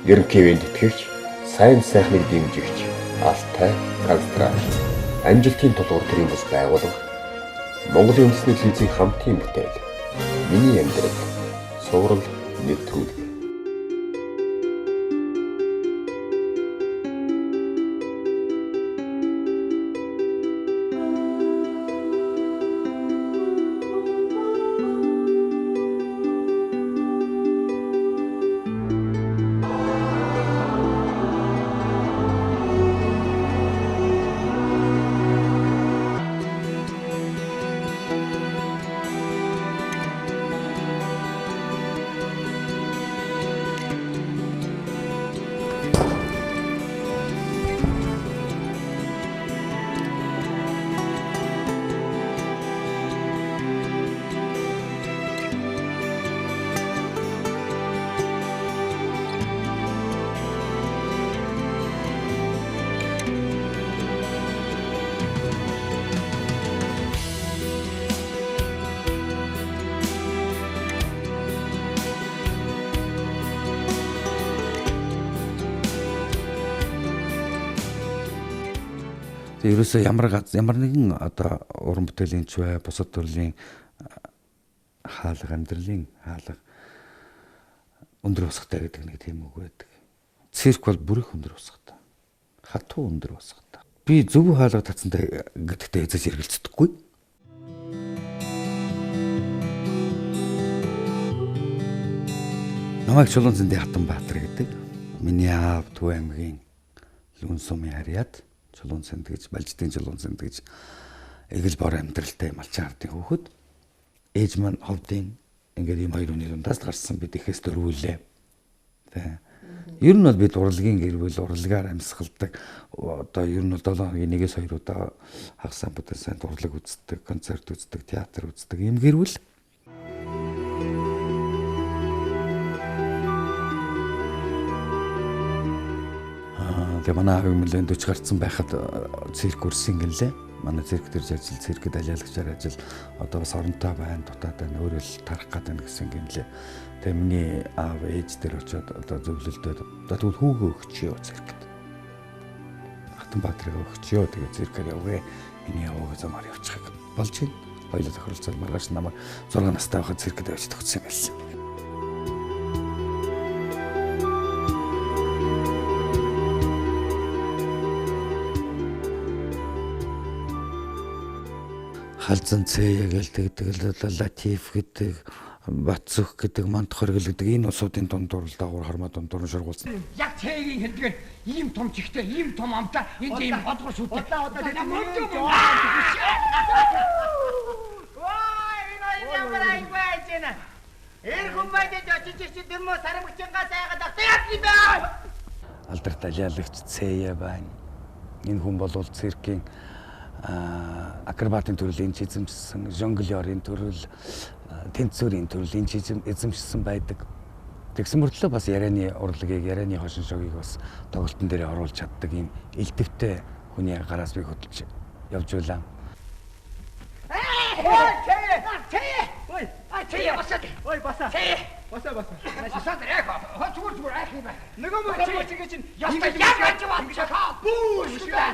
ерөнхийдөө тэтгэгч, сайн сайхныг дэмжигч, алтай, канстрал, амжилтын тулгуур төрийн бас байгуулга, Монголын үндэсний телевизийн хамтын бүтээл, миний амьдрал, суурал, нэвтрүүлэг. Ерөөсөө ямар нэгэн одоо уран бүтээлийн ч бай, бусад төрлийн хаалга, амьдралын хаалга өндөр усгатай гэдэг нэг тийм үг байдаг. Цирк бол бүрэх өндөр усгатай. Хатуу өндөр усгатай. Би зөв хаалга татсантай гэдэгтээ эзэж эргэлцдэггүй. Намайг Чулуунзэндийн Хатанбаатар гэдэг. Миний аав Төв аймгийн Лүн сумын харьяат Чулуунзэнд гэж, Балжидын Чулуунзэнд гэж эгэл бор амьдралтай малчин ардын хүүхэд. Ээж маань ховдын ингээд ийм хоёр хүний дундаас гарсан бид ихэс дөрвүүлээ. Тэ. Ер нь бол бид урлагийн гэр бүл урлагаар амьсгалдаг. Одоо ер нь бол 7 хоногийн 1-2 удаа хагас самбуудын сайн урлаг үздэг, концерт үздэг, театр үздэг ийм гэр бүл. Тэгээ манай аав нэлээд 40 гарцсан байхад цирк үрсэн гэлээ. Манай цирк дээр ажил, циркэд алиалагчаар ажил. Одоо бас оронтой байна, дутаад байна, өөрөө л тарах гэдэг гэсэн гинлээ. Тэгээ миний аав ээж дээр очиод одоо зөвлөлдөө одоо тэгвэл хүүгээ өгчөө циркэд. Хатанбаатрыг өгчөө. Тэгээ циркээр явъя. Миний аваагаа замаар явчихаг болж байна. Хоёулаа тохиролцоод маргааш намайг 6 настай байхад циркэд авчиж төгссөн байсан. Халзан Цэя гэдэг, Латиф гэдэг, Батцөх гэдэг, Мантхоргил гэдэг энэ улсуудын дундуур л дагуур хармаа дундуур шургуулсан. Яг Цэгийн хэлдгээр ийм том чихтэй, ийм том амтай, энд ийм бодгор шүтээ. Одоо ямар айваач нэ. Эрхэм байдаж очиж дэрмөө сарамгчингаас айгаад авсан бэ. Алдарт алиалагч Цэя байна. Энэ хүн бол циркийн акробатын төрлийн эзэмшсэн, жонглерийн төрөл, тэнцвэрийн төрлийн эзэмшсэн байдаг. Тэгсэн мөртлөө бас ярианы урлагийг, ярианы хошин шогийг бас тоглолтын дээр оруулж чаддаг ийм элдвтэй хүний гараас би хөдөлж явж байлаа. Ой, Цэя басаа. Ой, басаа. Цэя. Басаа. Басаа яг. Зүгээр айх юм байна. Нөгөө мөч гэж чинь ястаа яаж байна. Бүү шүлээ.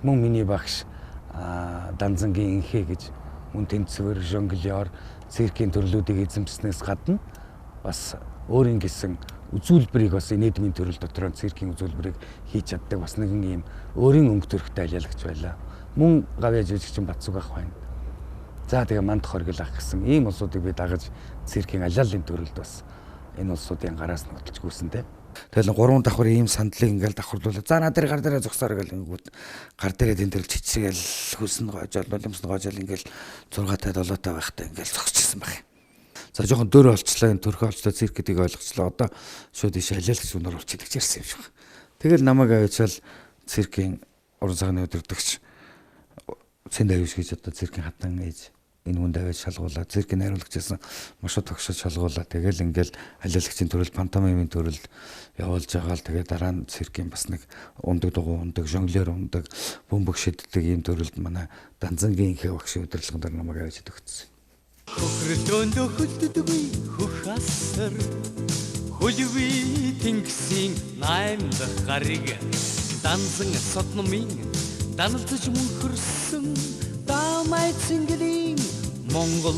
Мөн миний багш Данзангийн инхээ гэж мөн тэнцвэр, жонглер, циркийн төрлүүдийг эзэмснээс гадна бас өөрийн гэсэн үзүүлбэрийг бас нийгмийн төрөл дотор циркийн үзүүлбэрийг хийж чаддаг бас нэгэн ийм өөрийн өнгө төрхтэй алиалагч байлаа. Мөн гавьяа жүжигчин Батцуг ах байна. За тэгээ Мантхоргил ах гэсэн ийм улсуудыг би дагаж циркийн алиаллын төрөлд бас энэ улсуудын гараас нь хөдөлж гүйсэнтэй. Тэгэл 3 давхар ийм сандлыг ингээл давхарлуулаад за над дээр гар дээрээ зогсоор гэл ингэнгүүт гар дээрээ тэн дээр чичрээл хүснэ гоожол нулимсны гоожол ингээл 6-тай 7-тай байхтай ингээл зогсчихсан байх. За жоохон дөр олчлаа, энэ төрхөө олчлаа, цирк гэдгийг ойлгочлаа. Одоо шууд иш алиалагч өнөр болчих гэж ярьсан юм шиг. Тэгэл намайг аваачаал циркийн уран цагааны өдөртөгч Цэнд аюуш гэж одоо циркийн хатан ээж энэ хүнд аваад шалгуулаад циркийн найруулагчсан маш их тогшож шалгуулаад тэгэл ингээл алиалагчийн төрөл, пантомимын төрөл явуулж байгаа л тэгээ дараа нь циркийн бас нэг ундаг дугуй ундаг, жонглер ундаг, бөмбөг шиддэг ийм төрөлд манай Данзангийн инхээ багшийн удирдлагын дараа намайг аваад өгсөн. Хөхрөлдөөндөө хөлддөгүй хөх асар хөлви тэнгисийн 8 дахь гариг данзан содномын даналзаж мөнхөрсөн дамай цэнгэлийн Монгол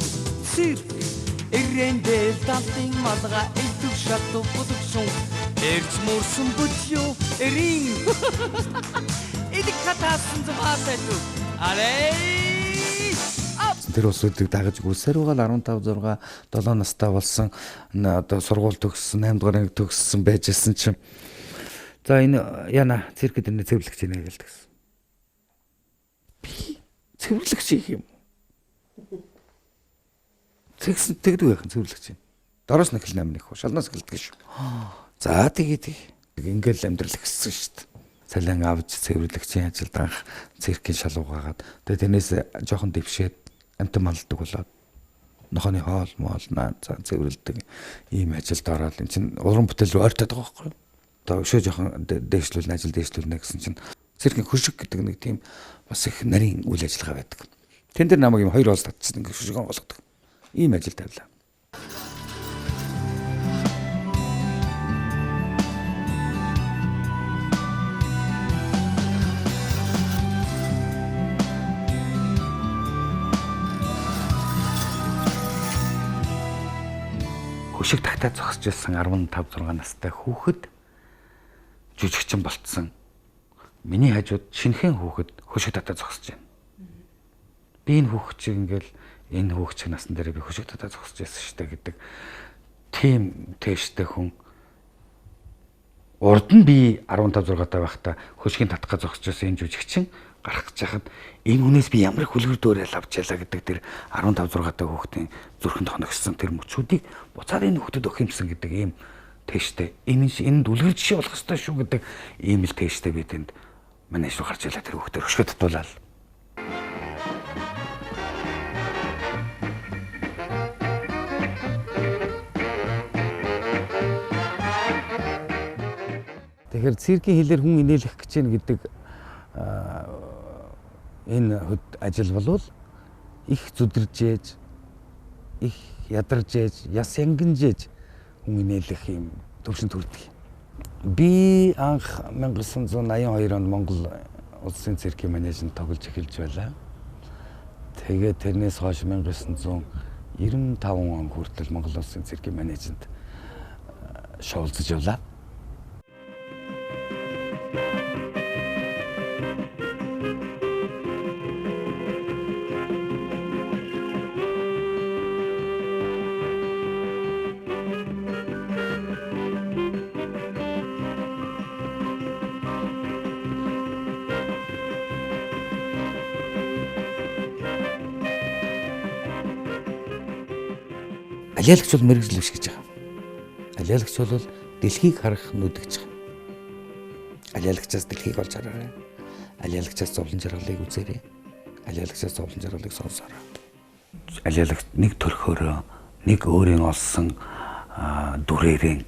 цирк эрэндээ далтын малга элдв шату будгшун эрж мөрсөн бүтлөө эрийн эдик хатаасан зоваатай арей Тэр улсуудыг дагаж гүйсээр угаал 15 6 7 настай болсон одоо сургууль төгссөн 8 дугаар анги төгссөн байжсэн чинь за энэ яна циркэд энэ цэвэрлэгч нэ гэлдэгсэн. Би цэвэрлэгч юм. Тэгсэн тэгдэг байхын цэвэрлэгч юм. Дороос нь хэл 8 нэх шалнаас гэлдэг шүү. За тэгээд ингээл амьдрал ихсэн шүү дээ. Цалин авч цэвэрлэгчийн ажилд анх циркийн шалуугаагаад тэгээд тэрнээс жоохон дэвшээд амтан малдаг болоод нохооны хоол моол наа цэвэрлдэг ийм ажилд ороод эн чин уран бүтээл рүү ойртоод байгаа байхгүй. Одоо өшөө жоохон дээшлүүлнэ ажил дээшлүүлнэ гэсэн чинь циркийн хөшиг гэдэг нэг тийм бас их нарийн үйл ажиллагаа байдаг. Тэн дээр намайг юм 2 оос татчихсан ингээ хөшигөн болгодог. Ийм ажил тавилаа. Хөшиг тагтаа зогсож байсан 15 6 настай хүүхэд жүжигчин болцсон. Миний хажууд шинхэн хүүхэд хөшиг тагтаа зогсож байна. Би энэ хүүхэд чиг ингээл энэ хүүхэд чиг насн дээр би хөшиг тагтаа зогсож байсан шүү дээ гэдэг тийм тэштэй хүн. Урд нь би 15 6 таа байхдаа хөшгийн татгаа зогсож байсан энэ жүжигчин гарах гэж хахад энэ хүнээс би ямар хүлгэр дөөрэл авч ялаа гэдэг тэр 15 6 таа хүүхдийн зүрхэнд хоногссон тэр мөчүүдийг буцаад энэ хүүхдэд өгөх юмсан гэдэг ийм тэштэй энэ дүлгэр жишээ болох ёстой шүү гэдэг ийм л тэштэй би тэнд манай шүү гарч ялаа тэр хүүхдээр хөшгөө татуулаад тэгэхээр циркийн хэлээр хүн инээлэх гэж байна гэдэг энэ ажил болвол их зүдэржээж их ядаржээж яс янгинжээж хүн инээлэх юм төвшин төрдөг. Би анх 1982 онд Монгол улсын циркийн менежмент тоглож эхэлж байлаа. Тэгээд тэрнээс хойш 1995 он хүртэл Монгол улсын циркийн менежмент шоулцож явлаа. Алиалагч бол мэрэгжил биш гэж байгаа. Алиалагч бол дэлхийг харах нүдгэж байгаа. Алиалагчаас дэлхийг олж хараарай. Алиалагчаас зовлон жаргалыг үзээрэй. Алиалагчаас зовлон жаргалыг сонсоорой. Алиалагч нэг төрхөөрөө нэг өөрийн олсон дүрээрээ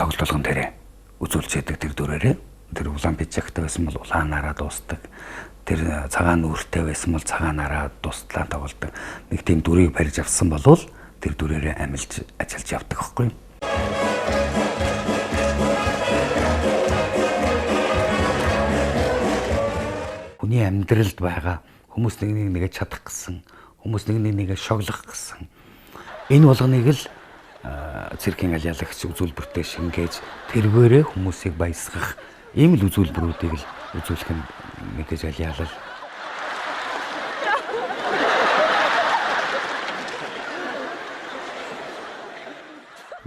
тоглолгон дээрээ үзүүлж яадаг тэр дүрээрээ тэр улаан бичигтэй байсан бол улаанаараа дуустдаг. Тэр цагаан нүртэй байсан бол цагаанаараа дустлаа тоглолдог. Нэг тийм дүрийг барьж авсан болвол тэр дүрээрээ амилж ажиллаж явдаг байхгүй юу? Хүний амьдралд байгаа хүмүүс нэг нэгэ чадах гэсэн, хүмүүс нэг нэгэ шоглох гэсэн. Энэ болгоныг л циркийн алиалагч үзүүлбэртэй шингээж тэрвэрээ хүмүүсийг баясгах ийм л үзүүлбэрүүдийг л үзүүлэх нь мэдээж алиалал.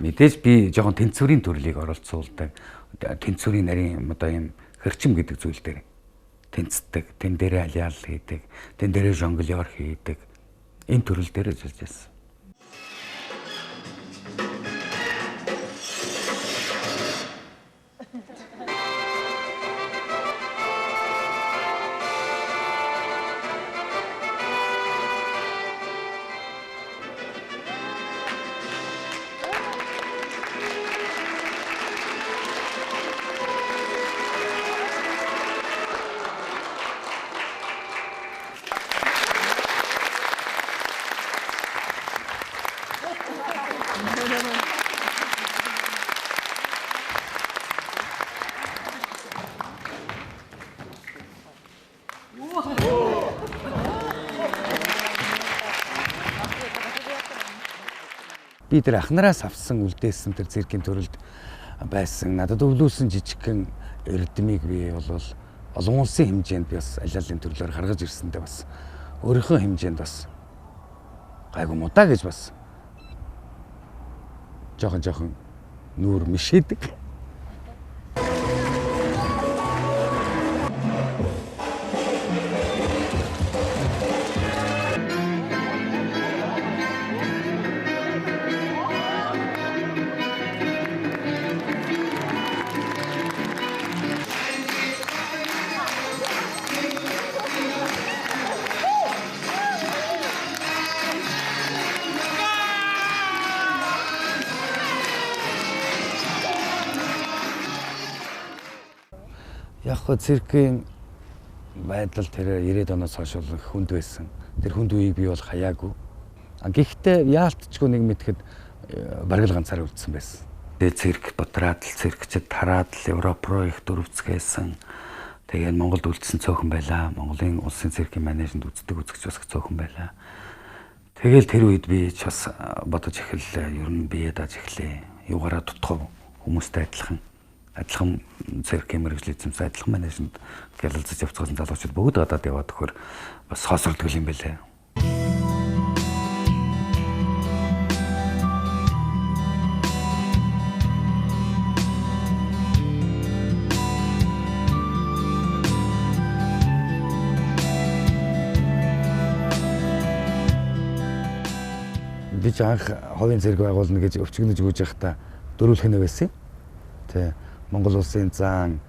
Мэдээж би жоохон тэнцвэрийн төрлийг оролцуулдаг. Тэнцвэрийн нарийн одоо юм хэрчим гэдэг зүйл дээр тэнцдэг, тэн дээрээ алиалал хийдэг, тэн дээрээ жонглёр хийдэг. Энэ төрөл дээр ажиллаж байсан. би тэр ахнараас авсан үлдээсэн тэр циркийн төрөлд байсан надад өвлүүлсэн жижигхэн эрдмийг би бол олон улсын хэмжээнд би бас аль алын төрлөөр гаргаж ирсэндээ бас өөрийнхөө хэмжээнд бас гайгүй мудаа гэж бас жоохон нүүр мишээдэг. Яг хөө циркийн байдал тэр 90-ад оноос хойш бол хүнд байсан. Тэр хүнд үеийг би бол хаяагүй. Гэхдээ яалтчгүй нэг мэтгэд бараг л ганцаараа үлдсэн байсан. Тэгээ цирк бодраад л циркчд тараад л Европ руу их дөрвцгээсэн. Тэгээд Монголд үлдсэн цөөхөн байлаа. Монголын улсын циркийн манежнд үздэг үзэгч бас цөөхөн байлаа. Тэгэл тэр үед би ч бас бодож эхэллээ. Ер нь бие дааж эхлэе. Юугаараа дутгав хүмүүстэй адилхан циркийн мэргэжил эзэмсэн адилхан манежнд гялалзаж явцгаасан залуучууд бүгд гадаад яваад өгөхөр бас хоосордог юм байлээ. Би ч анх ховын цирк байгуулна гэж өвчгнөж гүйж байхдаа дөрвөлхнэ байсан. Тэ Монгол улсын зан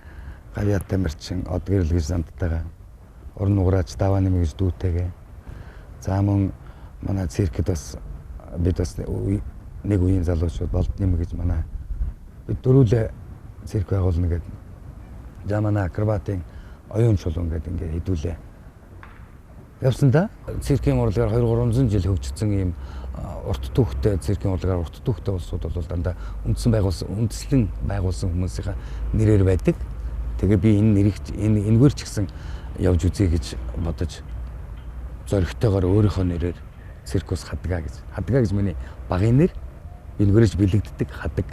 Гавьяат Тамирчин од гэрэл гэж зандтайгаа уран нуграач даваа нэмэ гэж дүүтэйгээ. За мөн манай циркэд бас бид бас нэг үеийн залуучууд болд нэмэ гэж манай бид дөрвөлээ цирк байгуулна гэдэг. За манай акробатын оюун чулуун гэдэг ингээ хэдүүлээ. Явсан да циркийн урлагаар 200-300 жил хөгжсөн ийм урт түүхтэй циркийн урлагаар урт түүхтэй улсууд бол дандаа үндэслэн байгуулсан хүмүүсийн нэрээр байдаг. Тэгээ би энэ нэрийг энэгээр ч гэсэн явж үзье гэж бодож зоригтойгоор өөрийнхөө нэрээр циркус хадгаа гэж. Хадгаа гэж миний багын нэр. Энэгээрч бэлэгддэг хадаг.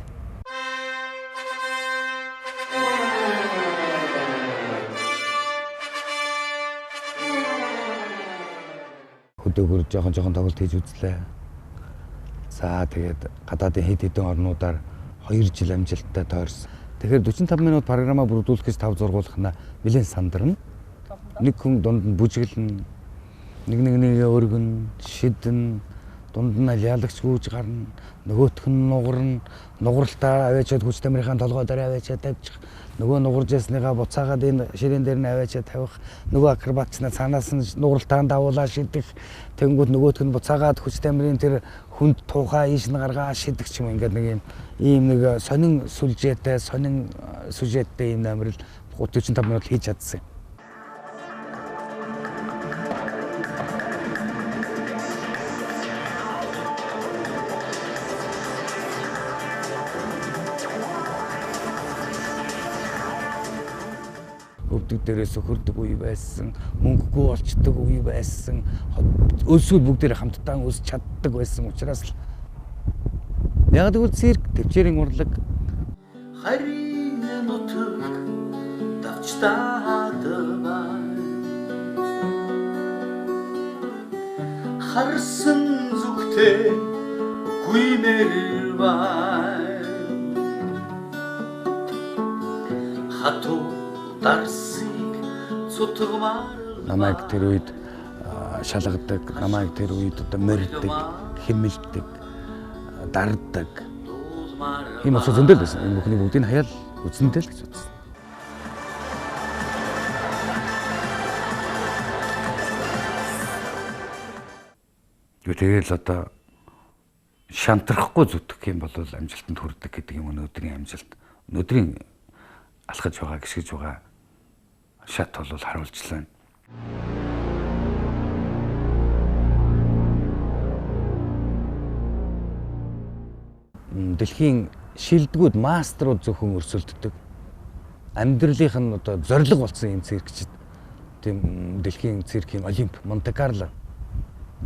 Хөдөөгөр жоохон тоглолт хийж үзлээ. За тэгээд гадаадын хэд хэдэн орнуудаар 2 жил амжилттай тойрсон. Тэгэхээр 45 минут програмаа бүрдүүлэхээс 5 зургуулахна нэлээд сандарна. Нэг хүн дунд нь бүжиглэн, нэг өргөн, шидэн, дунд нь яалагч гүйж гарна, нөгөөх нь нугарна, нугралтаа аваачаад хүч тамирын толгой дээр аваачаад тавьчих. Нөгөө нугарж ясныгаа буцаагаад энэ ширээн дээр нь аваачаад тавих. Нөгөө акробатчнаа цаанаас нь нугралтаан давуулаа шидэх. Тэнгүүд нөгөөх нь буцаагаад хүч тамирын тэр хүнд туухаа ийш нь гаргаа шидэх ч юм ингээд нэг ийм нэг сонин сүлжээтэй, сонин сюжеттэй ийм номер л 45 минут хийж чадсан. Өвдөг дээрээс хөрдөг үе байсан, мөнгөгүй болчдөг үе байсан, өлсгөл бүгдээр хамтдаа өсч чаддаг байсан учраас л яг тэгвэл цирк төвчээрийн урлаг харин нутаг давчтаадаа харсан зүгтээ гүймэр бай хатуу дарсыг цутгмаар намайг тэр үед шалгадаг, намайг тэр үед одоо морьдог, хэмэлдэг, дардаг. Ийм бас зөндөл байсан. Энэ бүхний бүгдийг хаяал үзнэтэй л гэж бодсон. Тэгэл одоо шантрахгүй зүтгэх юм бол амжилтанд хүрдэг гэдэг юм өнөөдрийн амжилт. Өнөөдрийн алхаж байгаа, гисгэж байгаа шат бол харуулчлаа. Дэлхийн шилдэгүүд мастерууд зөвхөн өрсөлддөг. Амьдралынх нь одоо зориг болсон юм циркчид. Тийм дэлхийн циркийн Олимп, Монте Карло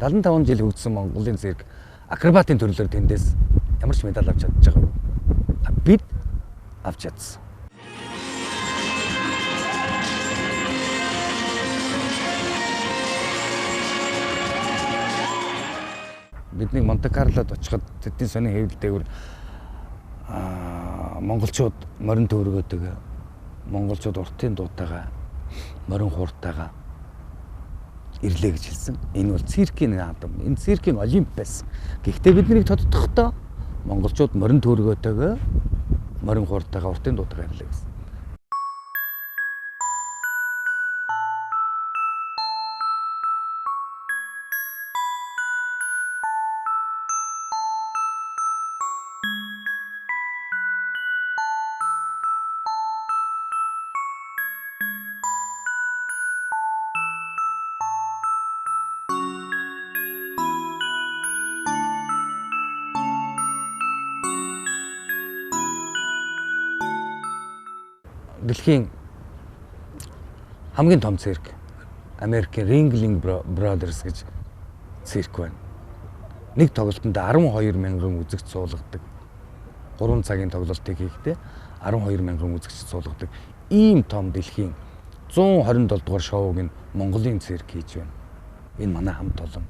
75 жил хөгжсөн Монголын цирк акробатын төрлөөр тэндээс ямар ч медаль авч чадж байгаа. Бид авч чадсан. Бидний Монте-Карлод очиход тэдний сони хэвлэл дээгүүр монголчууд морин төөргөөдөг, монголчууд уртын дуутайгаа, морин хууртайгаа ирлээ гэж хэлсэн. Энэ бол циркийн наадам. Энэ циркийн олимп байсан. Гэхдээ биднийг тодтохдоо монголчууд морин төөргөөдөг, морин хууртайгаа, уртын дуутайгаа ирлээ гэсэн. Дэлхийн хамгийн том цирк Америкийн Ringling Brothers гэж цирк байна. Нэг тоглолтод 12 мянган үзэгч суулгадаг. 3 цагийн тоглолтыг хийхдээ 12 мянган үзэгч суулгадаг. Ийм том дэлхийн 127 дугаар шоуг нь Монголын цирк хийж байна. Энэ манай хамт олон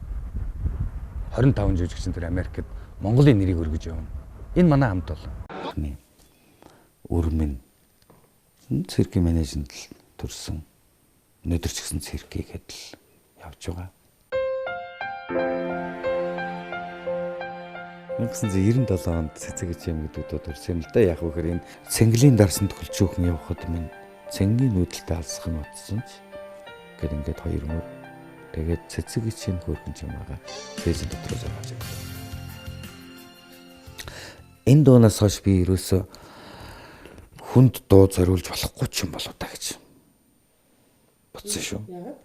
25 жүжигчин тэр Америкт Монголын нэрийг өргөж явна. Энэ манай хамт олон. Өрмөн циркийн менежмент төрсөн. Өнөөдөр ч гэсэн цирк хийгээд л явж байгаа. 1997 онд цэцэг хичээн гэдэг төрсөн л да. Яг үгээр энэ цэнгэлийн дарсанд хөлчөөхөн явхад минь цэнгийн нүүдэлтэй алсах нь утсан ч гэд ингээд хоёр мөр тэгээд цэцэг хичээн хөргөн юм байгаа. Фэйсбүүк дотор зургаж байгаа. Энэ дуунаас хойш би ерөөсөө хүнд дуу зориулж болохгүй ч юм болоо та гэж бодсон шүү. Яагаад?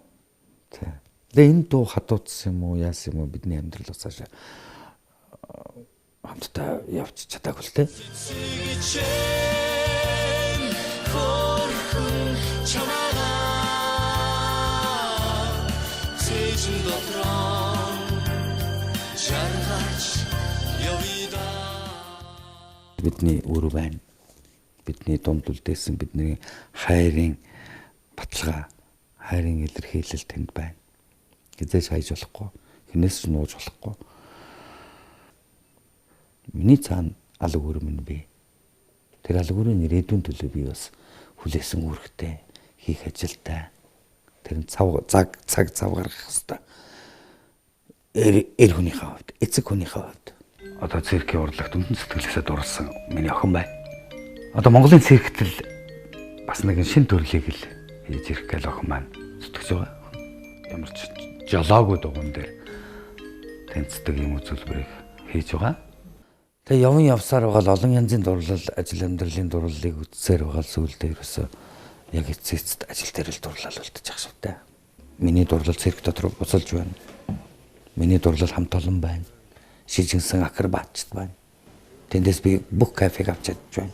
Тэгээ энэ дуу хатуудсан юм уу, яасан юм уу бидний амьдрал усааш хамтдаа явж чадаагүй л те. Бидний өөр байна. Бидний дунд үлдээсэн бидний хайрын баталгаа, хайрын илэрхийлэл тэнд байна. Хизээж хайж болохгүй, хинээс ч нууж болохгүй. Миний цаана алга өрмөн би. Тэр алга өрмөний ирээдүйн төлөө би бас хүлээсэн үүрэгтэй, хийх ажилтай. Тэр цаг гаргах хэрэгтэй. Эр хүнийхээ хувьд, эцэг хүнийхээ хувьд. Одоо циркийн урлагт өндөр сэтгэлээсээ дурласан миний охин байна. Одоо Монголын циркт л бас нэгэн шин төрлийг л хийж ирэх гэл охин маань зүтгэж байгаа. Ямар ч жолоогүй дугуун дээр тэнцдэг юм үзүүлбэрийг хийж байгаа. Тэгээ явн явсаар байгаа олон янзын дурлал, ажил амьдралын дурлалыг үтсээр байгаа сүүлдээ ерөөсөө яг эцэст ажил дээр л дурлал үлдчих швтэй. Миний дурлал цирк дотор буцалж байна. Миний дурлал хамт олон байна. Шижинсэн акробатчд байна. Тэндээс би бүх кафег авч чадж байна.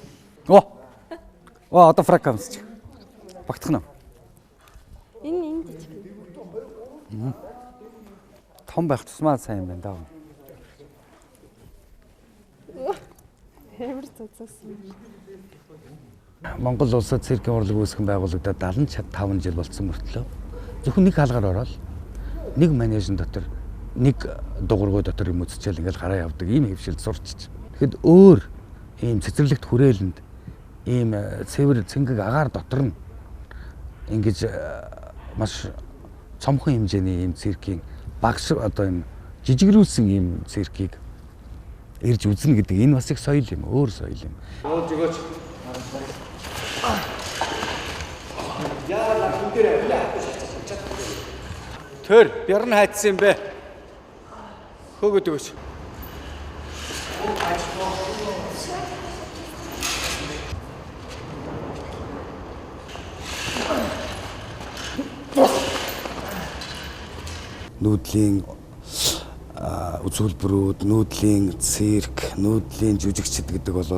Оо одоо фрак амсч. Багтах нь. Энэ жижиг. Том байх тусмаа сайн юм байна даа. Хэмэр цуцсан. Монгол улсад циркийн урлаг үүсгэн байгуулагдаад 75 жил болсон мөртлөө зөвхөн нэг хаалгаар ороод нэг менежмент дотор нэг дугуйргой дотор юм үзчихэл ингээл гараа явдаг ийм хөвшилд сурчиж. Тэгэхэд өөр ийм цэцэрлэгт хүрээлэнд ийм цэвэр цэнгэг агаар дотор нь ингэж маш цомхон хэмжээний ийм циркийн багш одоо юм жижигрүүлсэн ийм циркийг ирж үзнэ гэдэг энэ бас их соёл юм, өөр соёл юм. Уулж өгөөч. Яагаад хүн дээр авлаа? Тэр бярн хайцсан юм бэ? Хөөгд өгөөч. Нүүдлийн үзүүлбэрүүд, нүүдлийн цирк, нүүдлийн жүжигчд гэдэг бол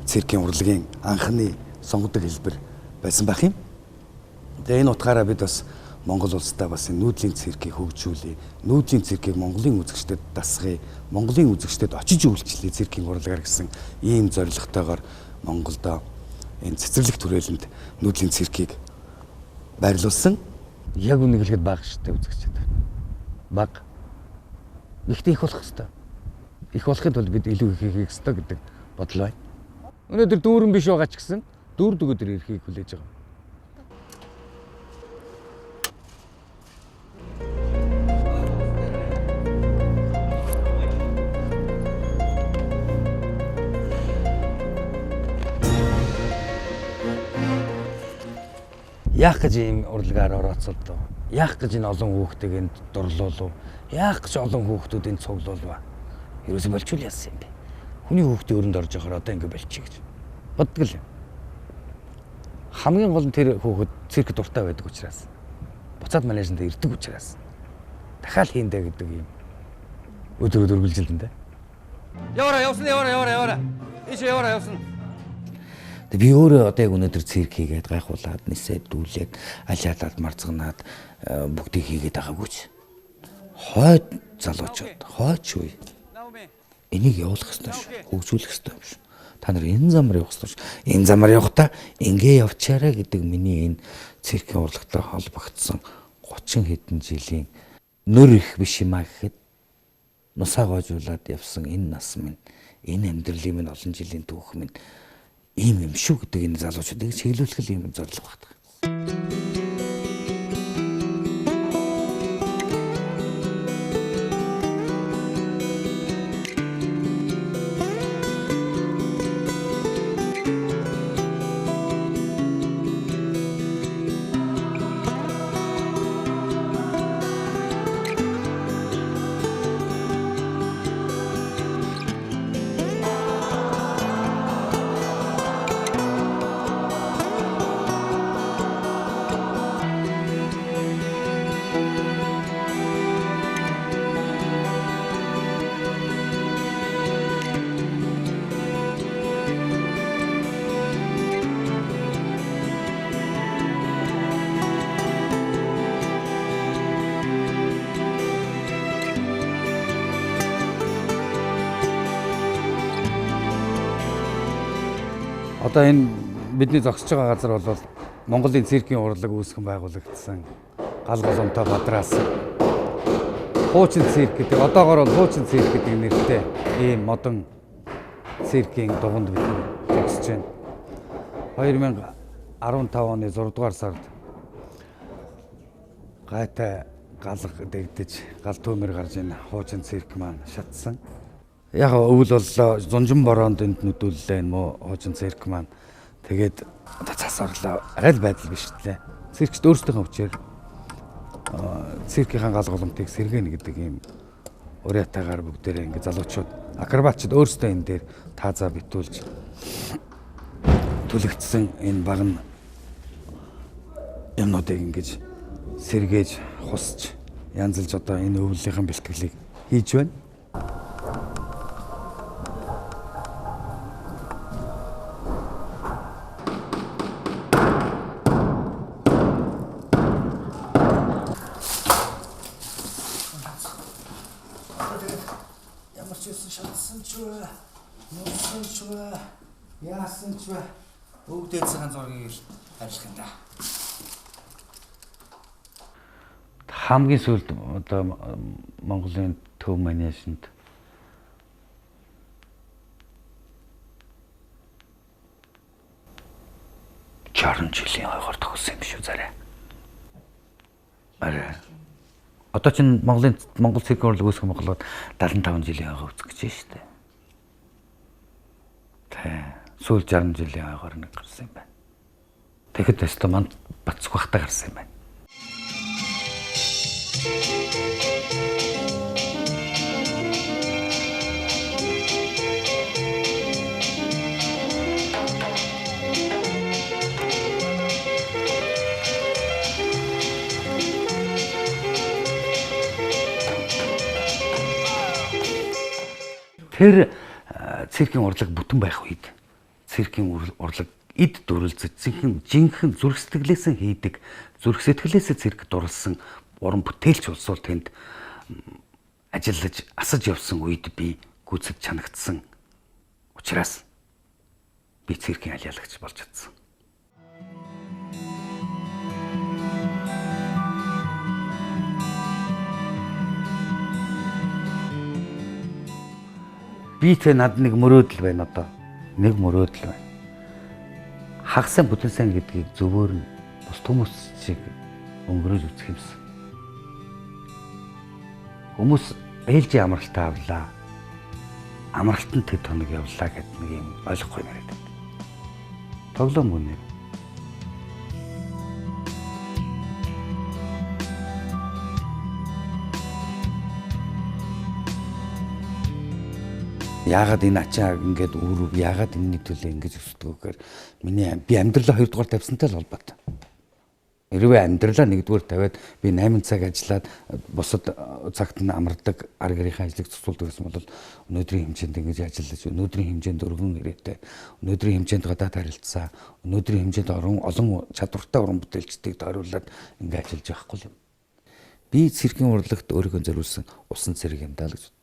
циркийн урлагийн анхны сонгодог хэлбэр байсан байх юм. Тэгээ энэ утгаараа бид бас Монгол улстай бас энэ нүүдлийн циркийг хөгжүүлээ. Нүүдлийн циркийг Монголын үзэгчдэд дасгая. Монголын үзэгчдэд очиж үйлчлэе циркийн урлагаар гэсэн ийм зорилготойгоор Монголдо энэ цэцэрлэг түрээлэнд нүүдлийн циркийг байрлуулсан. Яг үнийг хэлэхэд бага шүү дээ үзэгчдэд. Бага. Ихтэй их болох хэвээр. Их болохын тулд бид илүү их хийх ёстой гэдэг бодол байна. Өнөөдөр дүүрэн биш байгаа ч гэсэн дүүр дөгөөдөр эрхийг хүлээж байгаа. Яах гэж ийм урлагаар орооцолдоо? Яах гэж энэ олон хүүхдийг энд дурлуулав? Яах гэж олон хүүхдүүд энд цуглуулва? Ерөөсөө болчихвол яасан юм бэ? Хүний хүүхдийн өрөнд орж явахаар одоо ингэ болчих гэж боддог л юм. Хамгийн гол нь тэр хүүхэд цирк дуртай байдаг учраас буцаад манежнд ирдэг учраас дахиад хийндэ гэдэг юм өдөр үргэлжилдэн дээ. Яваараа. Иш яваараа. Би өөрөө одоо яг өнөөдөр цирк хийгээд гайхуулаад нисээд дүүлээд алиалаад марцганаад бүгдийг хийгээд байгаагүй ч хойд залуучууд хойч үе энийг явуулах ёстой шүү, хөгжүүлэх ёстой юм шүү. Та нар энэ замаар явах ёстой шүү. Энэ замаар явахдаа ингээ явчаарай гэдэг миний энэ циркийн урлагтай холбогдсон 30 хэдэн жилийн нөр их биш юм а гэхэд нусаа гоожуулаад явсан энэ нас минь, энэ амьдралын минь олон жилийн түүх минь ийм юм шүү гэдэг энэ залуучуудыг чиглүүлэх л юм зорилго багтах. Одоо энэ бидний зогсож байгаа газар бол Монголын циркийн урлаг үүсгэн байгуулагдсан гал голомтой бадраас хуучин цирк гэдэг одоогоор бол хуучин цирк гэдэг нэртэй ийм модон циркийн дугуйнд бид зогсож байна. 2015 оны 6 дугаар сард гайтай галах дэгдэж гал төмөр гарч энэ хуучин цирк маань шатсан. Яг өвөл бол зунжин бороонд энд нүдүүллээ мó хуучин цирк маань. Тэгээд одоо цас орлоо арай л байдал биш лээ. Циркчд өөрсдийнхөө хүчээр циркийн гал голомтыг сэргээнэ гэдэг ийм уриатаагаар бүгдээрээ ингэ залуучууд акробатчид өөрсдөө энэ дээр таазаа битүүлж түлэгдсэн энэ баг нь юмнуудыг ингэж сэргээж хусч янзлж одоо энэ өвлөлийн бэлтгэлийг хийж байна. Яасан ч бай бүгдээ цагаан зургийг ажиллах юм да. Хамгийн сүүлд одоо Монголын төв манежнд Чарн жилийн хойгоор төгссөн юм шүү зарай. Арай. Одоо чинь Монгол циркийн урлаг үүсгэн болоод 75 жилийн хойгоо үүсгэж байна шүү дээ. Сүүл 60 жилийн хойгоор нэг гарсан юм байна. Тэгэхэд өстө манд бацх бахта гарсан юм байна. Тэр циркийн урлаг бүтэн байх үед циркийн урлаг эд дүрлзэж жинхэнэ зүрх сэтгэлээс хийдэг зүрх сэтгэлээсээ цэрэг дурлсан уран бүтээлч улсууд тэнд ажиллаж асаж явсан үед би гүйцэд чанагдсан учраас би циркийн алиалагч болж чадсан. Би тэ над нэг мөрөөдөл байна одоо. Нэг мөрөөдөл байна. Хагас бүтэн сан гэдгийг зөвөр нь бус хүмүүс шиг өнгөрөөж үзэх юмсан. Хүмүүс ээлжийн амралтаа авлаа. Амралтанд тэд хоног явлаа гэдэг нэг юм ойлгохгүй нэрэд. Тоглоом үнэ. Яагаад энэ ачаа ингээд өөрөв яагаад энэний төлөө ингэж өсдөг гэхээр миний би амьдралаа 2 дугаар тавьсантай л холбоотой. Хэрвээ амьдралаа 1 дугаар тавиад би 8 цаг ажиллаад бусад цагт нь амардаг ар гэрийнхээ ажлыг цуцуулдаг гэсэн бол өнөөдрийн хэмжээнд ингэж ажиллаж өнөөдрийн хэмжээнд өргөн ирээтэй өнөөдрийн хэмжээнд гадаад харилцаа өнөөдрийн хэмжээнд олон чадвартай уран бүтээлчдийг тойруулаад ингэ ажиллаж байхгүй юм. Би циркийн урлагт өөрийгөө зориулсан усан цэрэг юм даа л гэж.